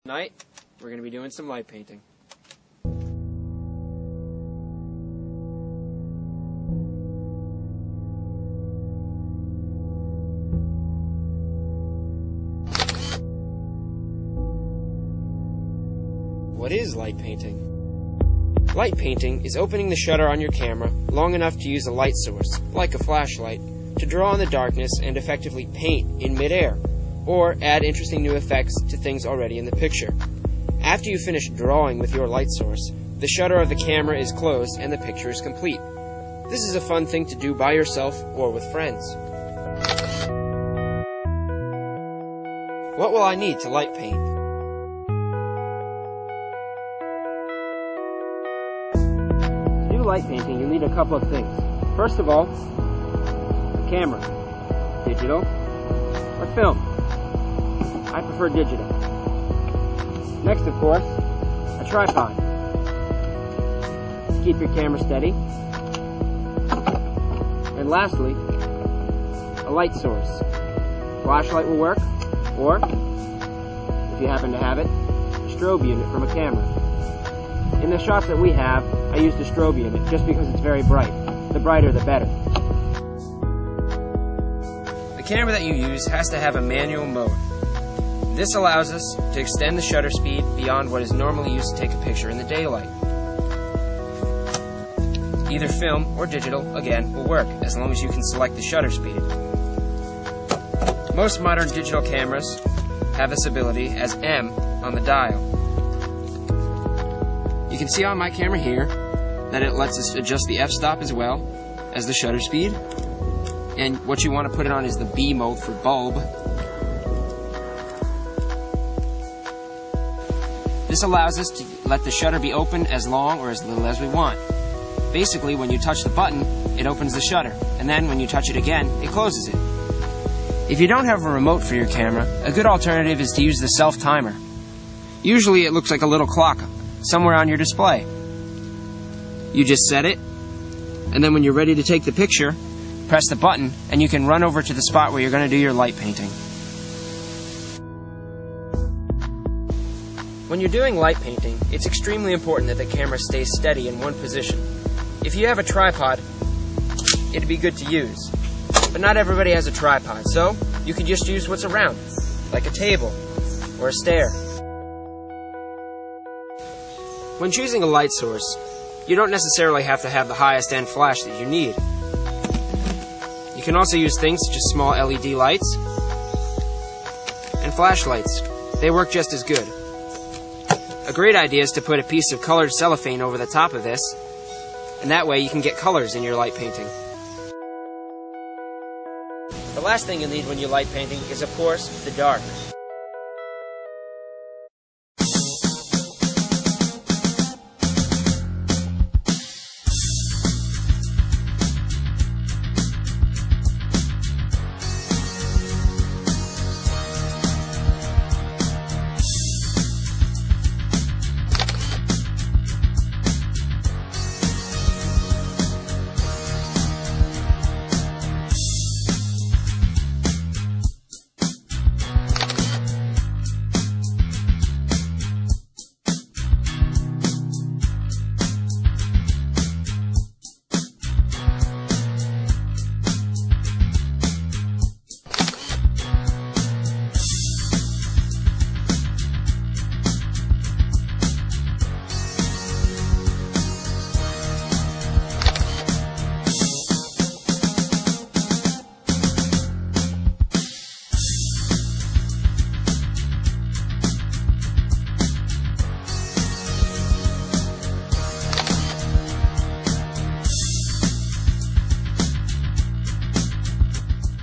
Tonight, we're going to be doing some light painting. What is light painting? Light painting is opening the shutter on your camera long enough to use a light source, like a flashlight, to draw in the darkness and effectively paint in midair, or add interesting new effects to things already in the picture. After you finish drawing with your light source, the shutter of the camera is closed and the picture is complete. This is a fun thing to do by yourself or with friends. What will I need to light paint? To do light painting, you'll need a couple of things. First of all, a camera, digital or film. I prefer digital. Next, of course, a tripod to keep your camera steady. And lastly, a light source. Flashlight will work, or, if you happen to have it, a strobe unit from a camera. In the shots that we have, I used a strobe unit just because it's very bright. The brighter, the better. The camera that you use has to have a manual mode. This allows us to extend the shutter speed beyond what is normally used to take a picture in the daylight. Either film or digital, again, will work, as long as you can select the shutter speed. Most modern digital cameras have this ability as M on the dial. You can see on my camera here that it lets us adjust the f-stop as well as the shutter speed. And what you want to put it on is the B mode for bulb. This allows us to let the shutter be open as long or as little as we want. Basically, when you touch the button, it opens the shutter, and then when you touch it again, it closes it. If you don't have a remote for your camera, a good alternative is to use the self-timer. Usually it looks like a little clock somewhere on your display. You just set it, and then when you're ready to take the picture, press the button, and you can run over to the spot where you're going to do your light painting. When you're doing light painting, it's extremely important that the camera stays steady in one position. If you have a tripod, it'd be good to use. But not everybody has a tripod, so you can just use what's around, like a table or a stair. When choosing a light source, you don't necessarily have to have the highest end flash that you need. You can also use things such as small LED lights and flashlights. They work just as good. A great idea is to put a piece of colored cellophane over the top of this, and that way you can get colors in your light painting. The last thing you'll need when you're light painting is, of course, the dark.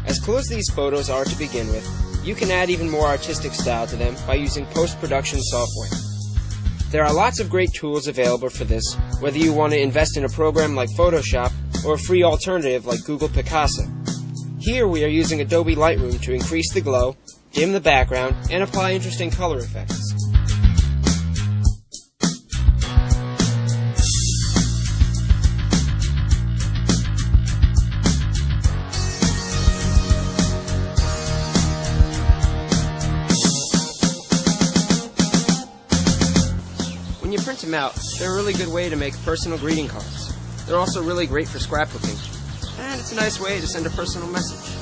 As cool as these photos are to begin with, you can add even more artistic style to them by using post-production software. There are lots of great tools available for this, whether you want to invest in a program like Photoshop or a free alternative like Google Picasso. Here we are using Adobe Lightroom to increase the glow, dim the background, and apply interesting color effects. you print them out, they're a really good way to make personal greeting cards. They're also really great for scrapbooking, and it's a nice way to send a personal message.